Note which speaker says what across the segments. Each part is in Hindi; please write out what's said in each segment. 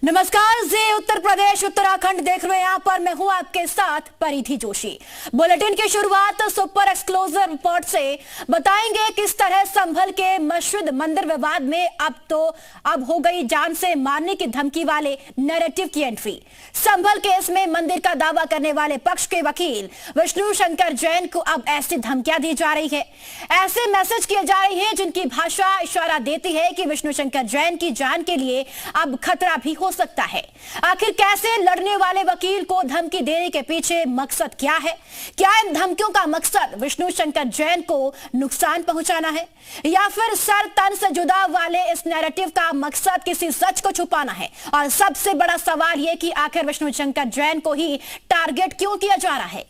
Speaker 1: नमस्कार जी, उत्तर प्रदेश उत्तराखंड देख रहे हैं। यहाँ पर मैं हूँ आपके साथ परिधि जोशी। बुलेटिन की शुरुआत सुपर एक्सक्लूसिव रिपोर्ट से बताएंगे किस तरह संभल के मस्जिद मंदिर विवाद में अब हो गई जान से मारने की धमकी वाले नैरेटिव की एंट्री। संभल केस में मंदिर का दावा करने वाले पक्ष के वकील विष्णु शंकर जैन को अब ऐसी धमकियां दी जा रही है, ऐसे मैसेज किए जा रहे हैं जिनकी भाषा इशारा देती है कि विष्णु शंकर जैन की जान के लिए अब खतरा भी हो सकता है। आखिर कैसे लड़ने वाले वकील को धमकी देने के पीछे मकसद क्या है? क्या इन धमकियों का मकसद विष्णु शंकर जैन को नुकसान पहुंचाना है या फिर सर तन से जुदा वाले इस नैरेटिव का मकसद किसी सच को छुपाना है? और सबसे बड़ा सवाल यह कि आखिर विष्णु शंकर जैन को ही टारगेट क्यों किया जा रहा है?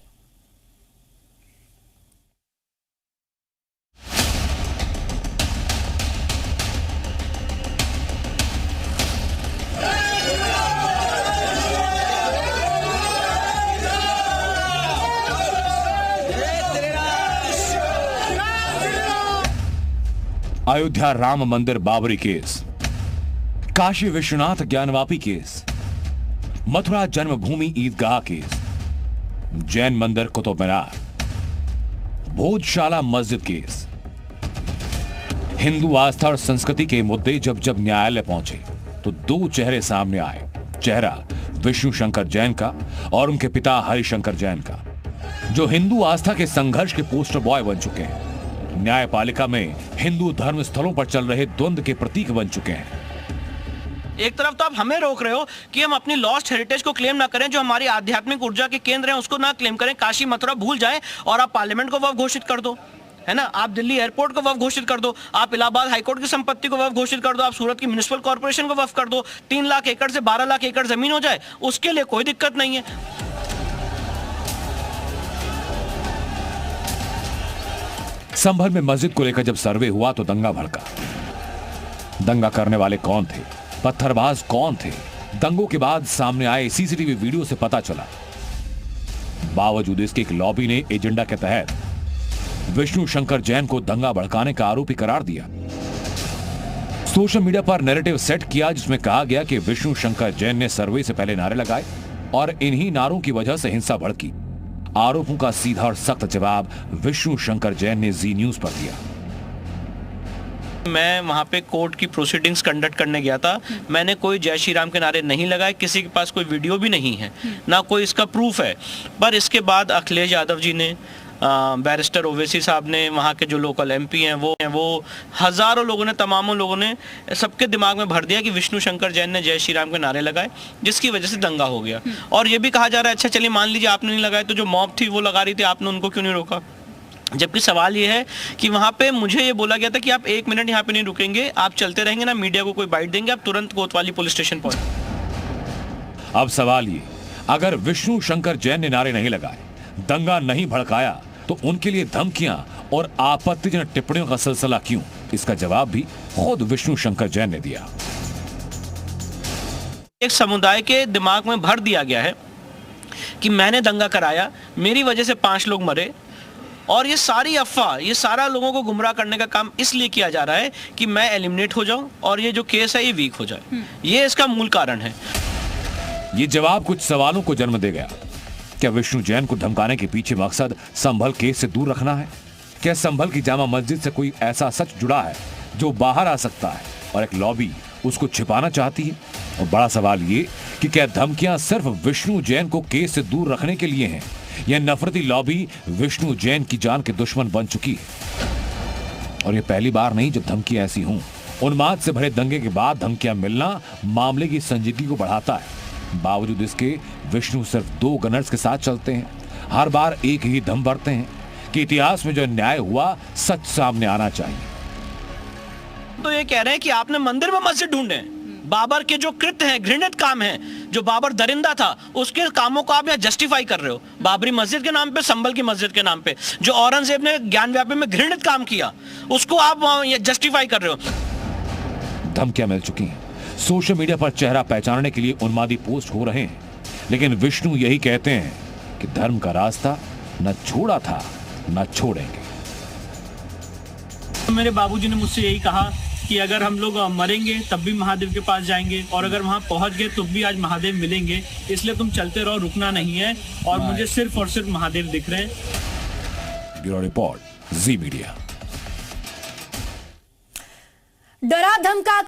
Speaker 2: अयोध्या राम मंदिर बाबरी केस, काशी विश्वनाथ ज्ञानवापी केस, मथुरा जन्मभूमि ईदगाह केस, जैन मंदिर कुतुब मीनार, भोजशाला मस्जिद केस। हिंदू आस्था और संस्कृति के मुद्दे जब जब न्यायालय पहुंचे तो दो चेहरे सामने आए। चेहरा विष्णु शंकर जैन का और उनके पिता हरिशंकर जैन का, जो हिंदू आस्था के संघर्ष के पोस्टर बॉय बन चुके हैं, न्यायपालिका में हिंदू धर्म स्थलों पर चल रहे द्वंद्व के प्रतीक बन चुके हैं।
Speaker 3: एक तरफ तो आप हमें रोक रहे हो कि हम अपनी लॉस्ट हेरिटेज को क्लेम ना करें, जो हमारी आध्यात्मिक ऊर्जा के केंद्र हैं उसको ना क्लेम करें, काशी मथुरा भूल जाएं और आप पार्लियामेंट को वक्फ घोषित कर दो, है ना। आप दिल्ली एयरपोर्ट को वक्फ घोषित कर दो, आप इलाहाबाद हाईकोर्ट की संपत्ति को वक्फ घोषित कर दो, आप सूरत की म्युनिसिपल कॉर्पोरेशन को वक्फ कर दो, 3 लाख एकड़ से 12 लाख एकड़ जमीन हो जाए, उसके लिए कोई दिक्कत नहीं है।
Speaker 2: संभल में मस्जिद को लेकर जब सर्वे हुआ तो दंगा भड़का। दंगा करने वाले कौन थे, पत्थरबाज कौन थे, दंगों के बाद सामने आए सीसीटीवी वीडियो से पता चला। बावजूद इसके एक लॉबी ने एजेंडा के तहत विष्णु शंकर जैन को दंगा भड़काने का आरोपी करार दिया। सोशल मीडिया पर नैरेटिव सेट किया जिसमें कहा गया कि विष्णु शंकर जैन ने सर्वे से पहले नारे लगाए और इन्हीं नारों की वजह से हिंसा भड़की। आरोपों का सीधा और सख्त जवाब विष्णु शंकर जैन ने जी न्यूज पर दिया।
Speaker 3: मैं वहां पे कोर्ट की प्रोसीडिंग्स कंडक्ट करने गया था, मैंने कोई जय श्री राम के नारे नहीं लगाए, किसी के पास कोई वीडियो भी नहीं है, ना कोई इसका प्रूफ है। पर इसके बाद अखिलेश यादव जी ने, बैरिस्टर ओवैसी साहब ने, वहाँ के जो लोकल एमपी हैं वो हज़ारों लोगों ने, तमामों लोगों ने सबके दिमाग में भर दिया कि विष्णु शंकर जैन ने जय श्री राम के नारे लगाए, जिसकी वजह से दंगा हो गया। और ये भी कहा जा रहा है, अच्छा चलिए मान लीजिए आपने नहीं लगाए, तो जो मॉब थी वो लगा रही थी, आपने उनको क्यों नहीं रोका? जबकि सवाल ये है कि वहाँ पे मुझे ये बोला गया था कि आप 1 मिनट यहाँ पे नहीं रुकेंगे, आप चलते रहेंगे ना, मीडिया को कोई बाइट देंगे, आप तुरंत कोतवाली पुलिस स्टेशन पहुंचे।
Speaker 2: अब सवाल ये, अगर विष्णु शंकर जैन ने नारे नहीं लगाए, दंगा नहीं भड़काया, तो उनके लिए धमकियां और आपत्तिजनक टिप्पणियों का सिलसिला क्यों? इसका जवाब भी खुद विष्णु शंकर जैन ने दिया।
Speaker 3: एक समुदाय के दिमाग में भर दिया गया है कि मैंने दंगा कराया, मेरी वजह से 5 लोग मरे, और ये सारी अफवाह, ये सारा लोगों को गुमराह करने का काम इसलिए किया जा रहा है कि मैं एलिमिनेट हो जाऊं और ये जो केस है ये वीक हो जाए। ये इसका मूल कारण है।
Speaker 2: ये जवाब कुछ सवालों को जन्म दे गया। क्या विष्णु जैन को धमकाने के पीछे मकसद संभल केस से दूर रखना है? क्या संभल की जामा मस्जिद से कोई ऐसा सच जुड़ा है जो बाहर आ सकता है और एक लॉबी उसको छिपाना चाहती है? और बड़ा सवाल ये कि क्या धमकियां सिर्फ विष्णु जैन को केस से दूर रखने के लिए हैं या नफरती लॉबी विष्णु जैन की जान के दुश्मन बन चुकी है? और ये पहली बार नहीं जब धमकियां ऐसी हों। उन्माद से भरे दंगे के बाद धमकियां मिलना मामले की संजीदगी को बढ़ाता है। बावजूद इसके विष्णु सिर्फ 2 गनर्स के साथ चलते हैं, हर बार एक ही दम भरते हैं कि इतिहास में जो न्याय हुआ सच सामने आना चाहिए।
Speaker 3: तो ये कह रहे हैं कि आपने मंदिर में मस्जिद ढूंढे, बाबर के जो कृत्य हैं, घृणित काम है, जो बाबर दरिंदा था, उसके कामों को आप यहाँ जस्टिफाई कर रहे हो। बाबरी मस्जिद के नाम पे, संभल की मस्जिद के नाम पे, जो औरंगजेब ने ज्ञानव्यापी में घृणित काम किया, उसको आप जस्टिफाई कर रहे हो।
Speaker 2: धमकियां मिल चुकी हैं, सोशल मीडिया पर चेहरा पहचानने के लिए उन्मादी पोस्ट हो रहे हैं, लेकिन विष्णु यही कहते हैं कि धर्म का रास्ता न छोड़ा था न छोड़ेंगे।
Speaker 4: मेरे बाबूजी ने मुझसे यही कहा कि अगर हम लोग मरेंगे तब भी महादेव के पास जाएंगे, और अगर वहाँ पहुंच गए तो भी आज महादेव मिलेंगे, इसलिए तुम चलते रहो, रुकना नहीं है। और मुझे सिर्फ और सिर्फ महादेव दिख रहे हैं।
Speaker 2: ब्यूरो रिपोर्ट, जी मीडिया।
Speaker 1: डरा धमका